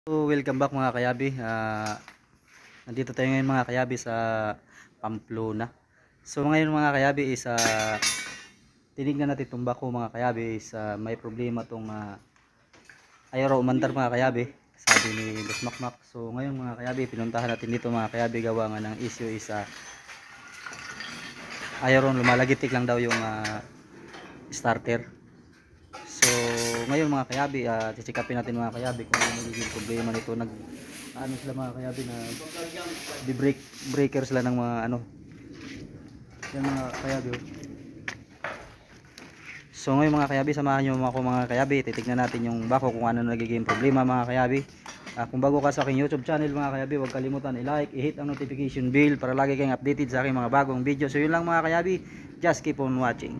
So, welcome back mga kayabi. Nandito tayo ngayon mga kayabi sa Pamplona. So ngayon mga kayabi is tinignan natin itong bako mga kayabi is may problema itong ayaw raw umandar mga kayabi, sabi ni Boss Makmak. So ngayon mga kayabi, pinuntahan natin dito mga kayabi, gawa nga ng issue is ayaw raw, lumalagitik lang daw yung starter. So ngayon mga kayabi, check-upin natin mga kayabi kung ano yung problema nito. Ano sila mga kayabi, na breaker sila ng mga yan mga kayabi. So ngayon mga kayabi, samahan nyo ako mga kayabi, titignan natin yung bako kung ano nagiging problema mga kayabi. Kung bago ka sa aking YouTube channel mga kayabi, huwag kalimutan i-like, i-hit ang notification bell para lagi kayong updated sa aking mga bagong video. So yun lang mga kayabi, just keep on watching.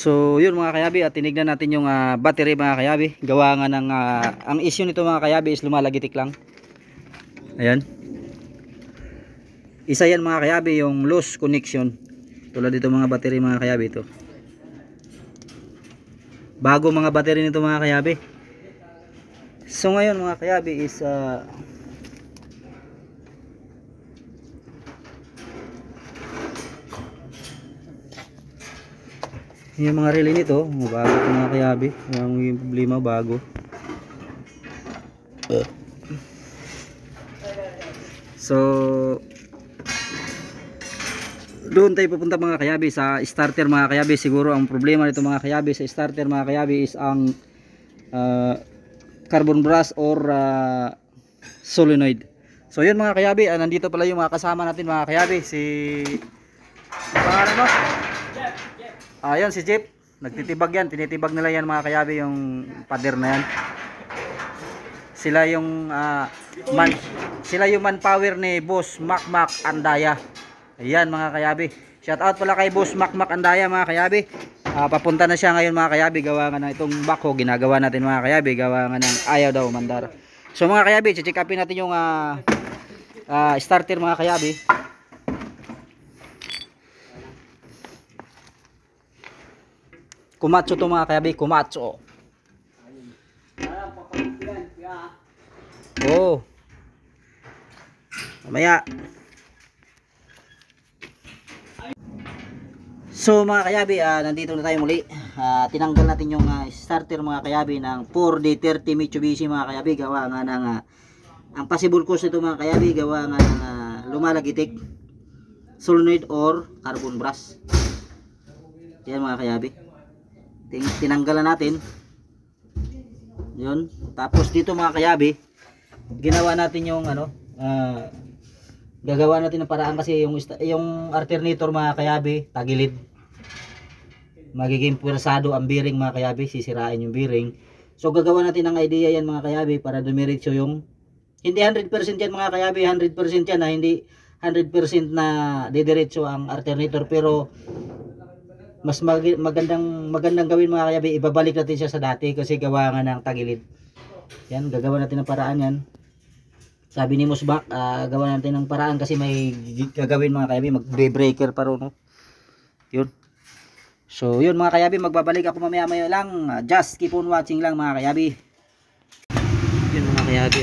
So yun mga kayabi, tinignan natin yung battery mga kayabi, gawa nga ng ang issue nito mga kayabi is lumalagitik lang. Ayan, isa yan mga kayabi, yung loose connection. Tulad dito mga battery mga kayabi, ito bago mga battery nito mga kayabi. So ngayon mga kayabi is yung mga relay nito bago mga kayabi, yung problema bago. So doon tayo pupunta mga kayabi sa starter mga kayabi. Siguro ang problema nito mga kayabi sa starter mga kayabi is ang carbon brush or solenoid. So yun mga kayabi, nandito pala yung mga kasama natin mga kayabi, si pangalan mo? Ayan si Jeep, nagtitibag yan, tinitibag nila yan mga kayabi, yung pader na yan. Sila yung manpower ni Boss Makmak Andaya. Ayan mga kayabi, shout out pala kay Boss Makmak Andaya mga kayabi. Papunta na siya ngayon mga kayabi, gawa nga ng itong bako ginagawa natin mga kayabi, gawa nga ng ayaw daw mandar. So mga kayabi, check upin natin yung starter mga kayabi. Kumatsu to mga kayabi, kumatsu. Oh. Mamaya. So mga kayabi, nandito na tayo muli. Tinanggal natin yung starter mga kayabi ng 4D30 Mitsubishi mga kayabi, gawa nga ng ang possible cause nito mga kayabi, gawa nga ng lumalagitik solenoid or carbon brush. Yan mga kayabi, tinanggalan natin yun. Tapos dito mga kayabi, ginawa natin yung gagawa natin ng paraan, kasi yung alternator mga kayabi tagilid, magiging puwersado ang bearing mga kayabi, sisirain yung bearing. So gagawa natin ng idea yan mga kayabi para dumiretso yung, hindi 100% yan mga kayabi, 100% yan na hindi 100% na didiretso ang alternator, pero mas magandang gawin mga kayabi, ibabalik natin siya sa dati kasi gawa nga ng tagilid. Yan, gagawa natin ng paraan yan. Sabi ni Musbak, gawa natin ng paraan kasi may gagawin mga kayabi, mag-breaker pa ron, no? Yun. So yun mga kayabi, magbabalik ako mamaya lang. Just keep on watching lang mga kayabi. Yun mga kayabi,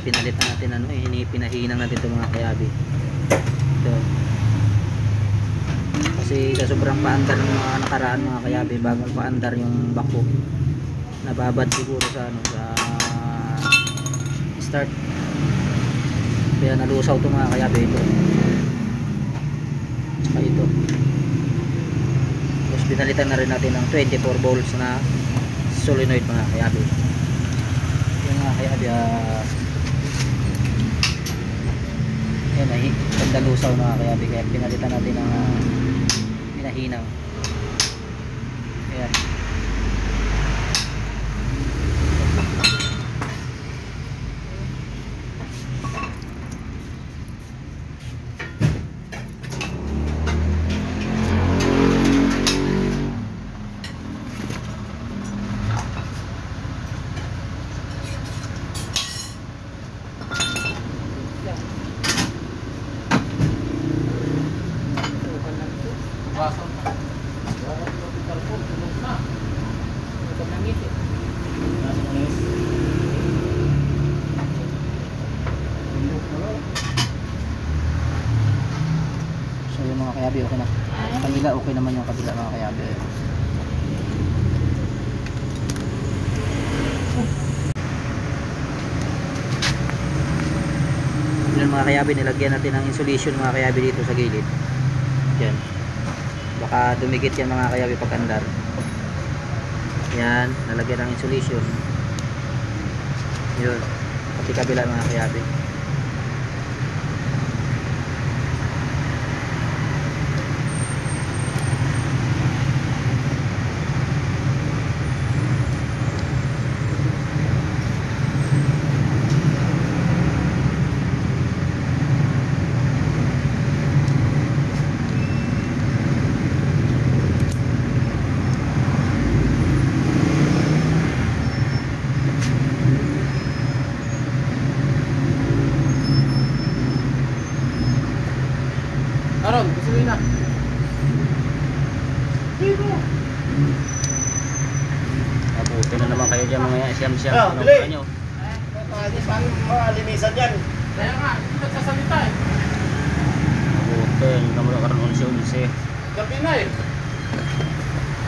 pinalitan natin pinahinang natin ito mga kayabi. Ito. Kasi sa sobrang paandar ng mga nakaraan mga kayabi, bago paandar yung bako, nababad siguro sa sa start, kaya nalusaw ito mga kayabi. Ito tsaka ito. Tapos pinalitan na rin natin ng 24 volts na solenoid mga kayabi. Yung mga kayabi, yan ay pandalusaw mga kayabi, kaya pinalitan natin ng pinahinang. Ayan. kayabi, okay na. Kabila, okay naman yung kabila mga kayabi. Yan mga kayabi, nilagyan natin ng insulation mga kayabi dito sa gilid. Yan. Baka dumikit yan mga kayabi pag andar. Yan, nalagyan ng insulation. Yun, pati kabila mga kayabi. Aron, gustuin na. Mabuti na naman kayo dyan mga siyam-siyam. Ah, Ano dali. ba nyo? Paano malinisan yan? Kaya nga, hindi nagsasalita eh. Mabuti, hindi ka muna karoon 11-11. Gabi na eh.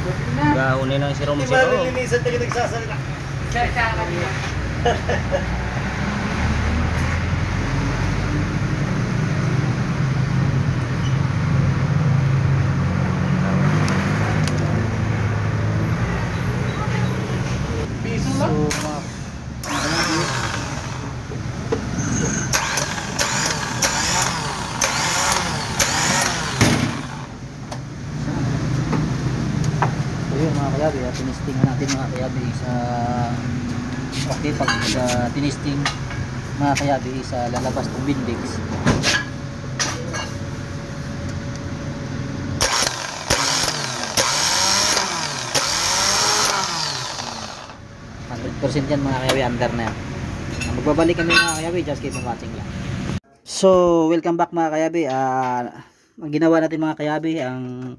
Gabi na. Gahunin ng si Hindi Romsy. ba nilinisan tayo nagsasalita? Kaya kanina. Piso So, lang? yun mga kayabi, tinisting natin mga kayabi sa okay, pag tinisting mga kayabi sa lalabas ng bindix. % yan mga kayabi, under na yan. Magbabalik kami mga kayabi, just keep on watching lang. So, welcome back mga kayabi. Ang ginawa natin mga kayabi, ang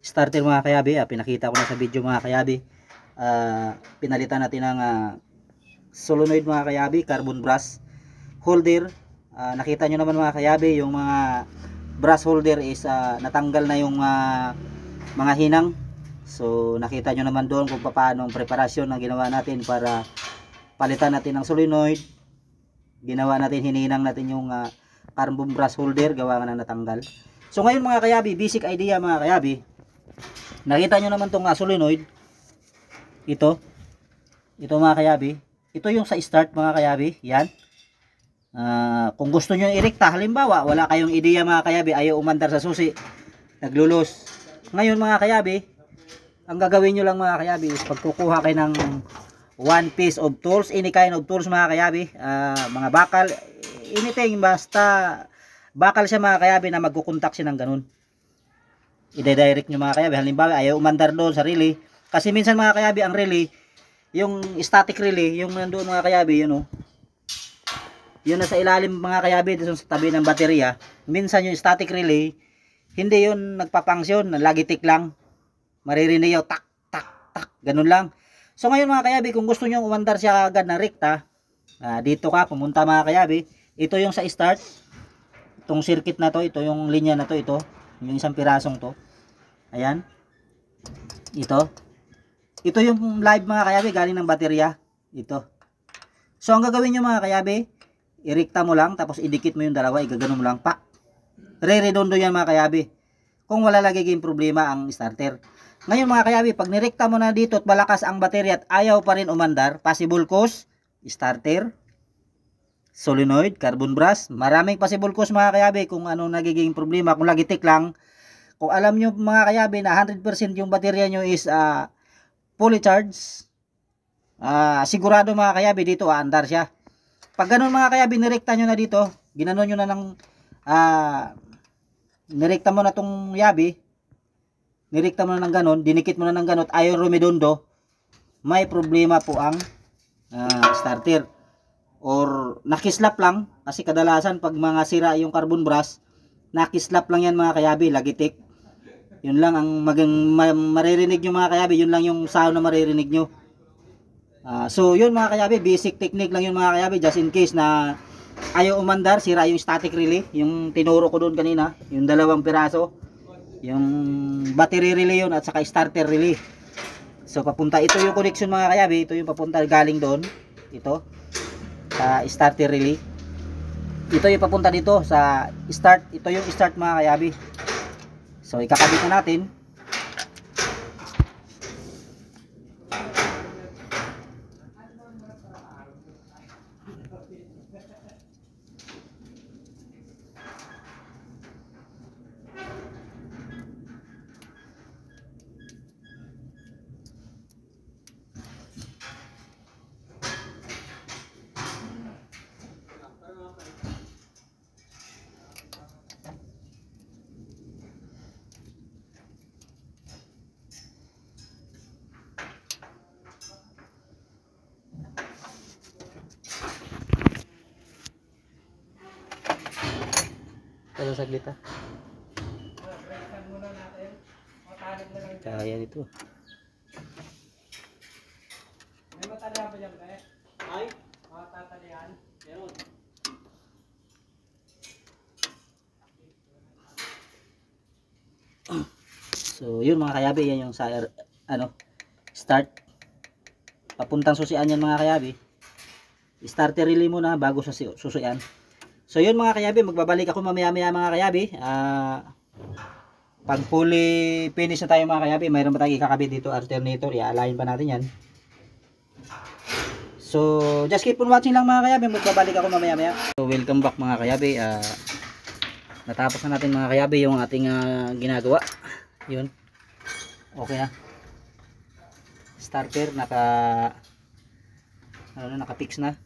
starter mga kayabi, pinakita ko na sa video mga kayabi. Pinalitan natin ng solenoid mga kayabi, carbon brass holder. Nakita nyo naman mga kayabi, yung mga brass holder is natanggal na yung mga hinang. So nakita nyo naman doon kung paano ang preparasyon na ginawa natin para palitan natin ng solenoid. Ginawa natin, hininang natin yung carbon brass holder, gawa nga na natanggal. So ngayon mga kayabi, basic idea mga kayabi, nakita nyo naman itong solenoid. Ito mga kayabi, ito yung sa start mga kayabi. Yan. Kung gusto nyo irekta, halimbawa wala kayong ideya mga kayabi, ayaw umandar sa susi, naglulos. Ngayon mga kayabi, ang gagawin nyo lang mga kayabi is pagkukuha kayo ng one piece of tools, any kind of tools mga kayabi, mga bakal, anything, basta bakal siya mga kayabi na magkukontak siya ng ganun. I-direct nyo mga kayabi, halimbawa ayaw umandar doon sa relay, kasi minsan mga kayabi ang relay, yung static relay, yung nandoon mga kayabi, yun o, yun nasa ilalim mga kayabi, doon sa tabi ng baterya. Minsan yung static relay, hindi yun nagpapangsyon, lagi tick lang, maririnig yung tak tak tak, ganun lang. So ngayon mga kayabi, kung gusto nyo umandar siya agad na rekta, dito ka, pumunta mga kayabi, ito yung sa start, itong circuit na to, ito yung linya na to, ito, yung isang pirasong to, ayan, ito yung live mga kayabi, galing ng baterya, ito. So ang gagawin nyo mga kayabi, irekta mo lang, tapos idikit mo yung dalawa, igagano mo lang, pak, re-redondo yan mga kayabi, kung wala lagi yung problema ang starter. Ngayon mga kayabi, pag nirekta mo na dito at malakas ang baterya at ayaw pa rin umandar, possible cause, starter, solenoid, carbon brass, maraming possible cause mga kayabi kung ano nagiging problema. Kung lagi tick lang, kung alam nyo mga kayabi na 100% yung baterya nyo is fully charged, sigurado mga kayabi dito aandar siya. Pag ganun mga kayabi, nirekta nyo na dito, ginanon nyo na ng nirekta mo na tong yabi, nirekta mo na ng ganon, dinikit mo na ng ganon, ayaw rumidondo, may problema po ang starter. Or nakislap lang, kasi kadalasan pag mga sira yung carbon brass, nakislap lang yan mga kayabi, lagitik. Yun lang ang maririnig nyo mga kayabi, yun lang yung sound na maririnig nyo. So yun mga kayabi, basic technique lang yun mga kayabi, just in case na ayaw umandar, sira yung static relay, yung tinuro ko doon kanina, yung 2 piraso. Yung battery relay yun at saka starter relay. So papunta, ito yung connection mga kayabi, ito yung papunta galing doon, ito sa starter relay. Ito yung papunta dito sa start, ito yung start mga kayabi. So ikakabit na natin. Pero saglit ha. Kaya dito. May matalian ba dyan, eh? Ay? Matatalian? Meron. So yun mga kayabi, yan yung sa start. Papuntang susian yan mga kayabi. Starter relay muna bago sa susian. So yun mga kayabi, magbabalik ako mamaya maya mga kayabi. Pag fully finish na tayo mga kayabi, mayroon pa tayong ikakabit dito, alternator, i-align pa natin yan. So just keep on watching lang mga kayabi, magbabalik ako mamaya maya. So welcome back mga kayabi. Natapos na natin mga kayabi yung ating ginagawa. Yun, okay na. Starter naka-fix na.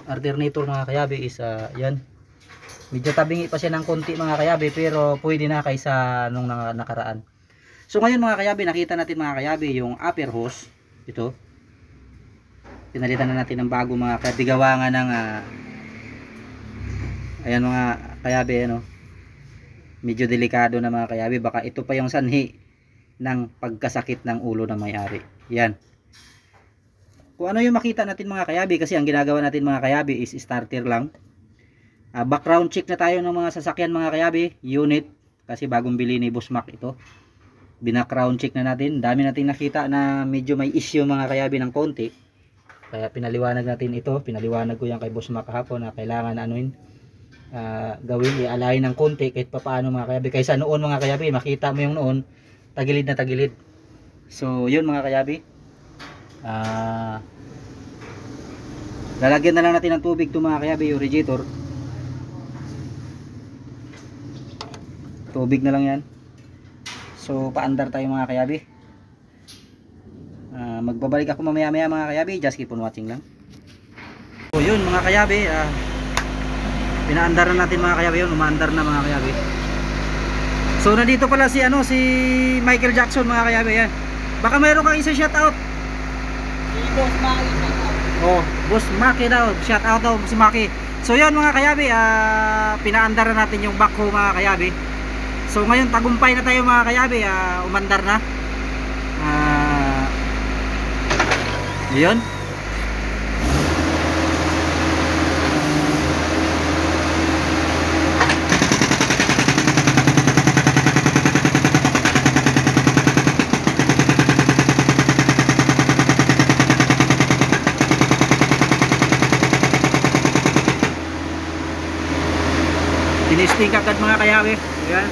Alternator mga kayabi is yan. Medyo tabingi pa siya ng konti mga kayabi, pero pwede na kaysa nung nakaraan. So ngayon mga kayabi, nakita natin mga kayabi yung upper hose. Ito. Pinalitan na natin ng bago mga kayabi. Gawa nga ng ayan mga kayabi, ano. Medyo delikado na mga kayabi. Baka ito pa yung sanhi ng pagkasakit ng ulo ng may-ari. Yan. Kung ano yung makita natin mga kayabi, kasi ang ginagawa natin mga kayabi is starter lang. Background check na tayo ng mga sasakyan mga kayabi, unit, kasi bagong bili ni Boss Mac ito. Bina-background check na natin. Dami nating nakita na medyo may issue mga kayabi ng konti. Kaya pinaliwanag natin ito, pinaliwanag ko yan kay Boss Mac kahapon na kailangan gawin, i-align ng konti kahit papaano mga kayabi. Kaysa noon mga kayabi, makita mo yung noon, tagilid na tagilid. So yun mga kayabi. Lalagyan na lang natin ng tubig ito mga kayabi, yung radiator. Tubig na lang yan. So paandar tayo mga kayabi. Magbabalik ako mamaya maya mga kayabi, just keep on watching lang. So yun mga kayabi, pinaandar na natin mga kayabi, yun umaandar na mga kayabi. So nandito pala si Michael Jackson mga kayabi yan. Baka mayroon kang isa shout out. Boss Maki. Oh, Boss Maki daw, shout out daw si Maki. So yun mga kayabi, pinaandar na natin yung backhoe mga kayabi. So ngayon tagumpay na tayo mga kayabi, umandar na. Yun. Tinisting agad mga kayabi. Yan.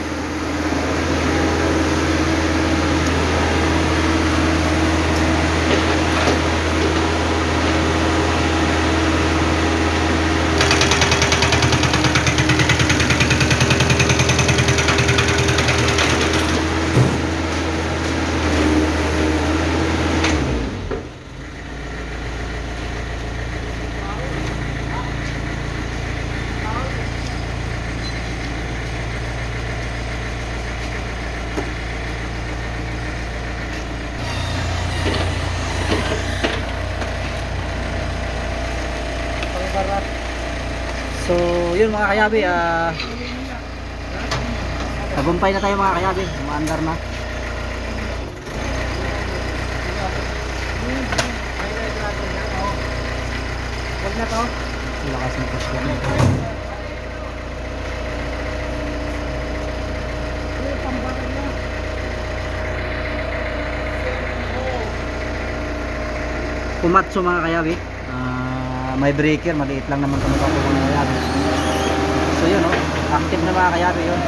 So yun mga kayabi, tagumpay na tayo mga kayabi, umaandar na. Huwag na to. Lakas ng push lang. Pambata Komatsu mga kayabi. May breaker, maliit lang naman ito mga kayabi. So yun oh, active na mga kayabi yun.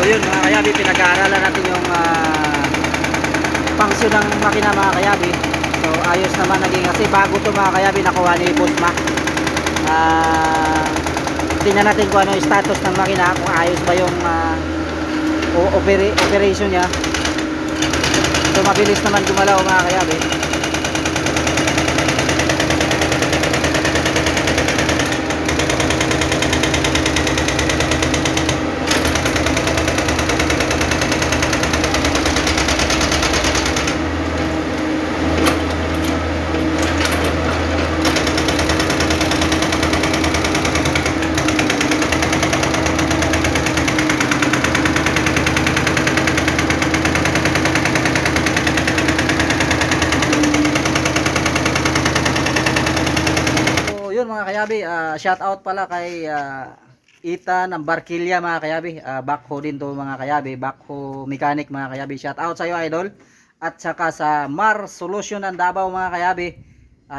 So yun mga kayabi, pinag-aaralan natin yung function ng makina mga kayabi. So ayos naman naging, kasi bago to mga kayabi, nakuha ni Boss Mac. Tingnan natin kung ano yung status ng makina, kung ayos ba yung operation nya. So mabilis naman gumalaw mga kayabi. Yun mga kayabi, shout out pala kay Ethan ng Barquilla mga kayabi. Backhoe din to mga kayabi, backhoe mechanic mga kayabi. Shout out sa iyo idol. At saka sa Mar Solution ng Davao mga kayabi.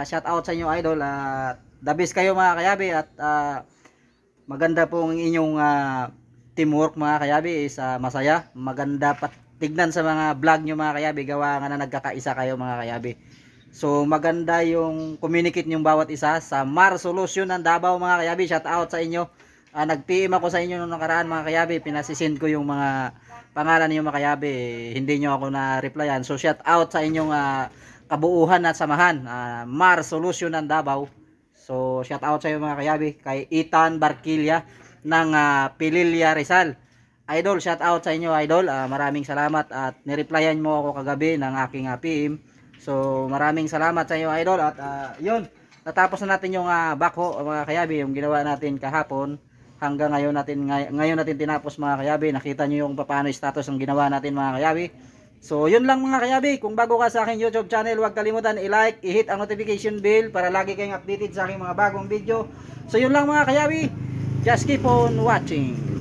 Shout out sa inyo idol. The best kayo mga kayabi, at maganda pong inyong teamwork mga kayabi, is masaya. Maganda pat tignan sa mga vlog nyo mga kayabi, gawa nga na nagkakaisa kayo mga kayabi. So maganda yung communicate nyong bawat isa sa Mar Solution ng Davao mga kayabi. Shout out sa inyo. Nag-PM ako sa inyo noong nakaraan mga kayabi, pinasisend ko yung mga pangalan niyo mga kayabi, hindi nyo ako na-replyan. So shout out sa inyong kabuuhan at samahan, Mar Solution ng Davao. So shout out sa iyo mga kayabi, kay Ethan Barquilla ng Pililla Rizal. Idol, shout out sa inyo idol. Maraming salamat at nireplyan mo ako kagabi ng aking PM. So maraming salamat sa iyo idol. At yun, natapos na natin yung backhoe mga kayabi, yung ginawa natin kahapon. Hanggang ngayon natin tinapos mga kayabi. Nakita nyo yung paano status ng ginawa natin mga kayabi. So yun lang mga kayabi. Kung bago ka sa aking YouTube channel, huwag kalimutan i-like, i-hit ang notification bell para lagi kayong updated sa aking mga bagong video. So yun lang mga kayabi. Just keep on watching.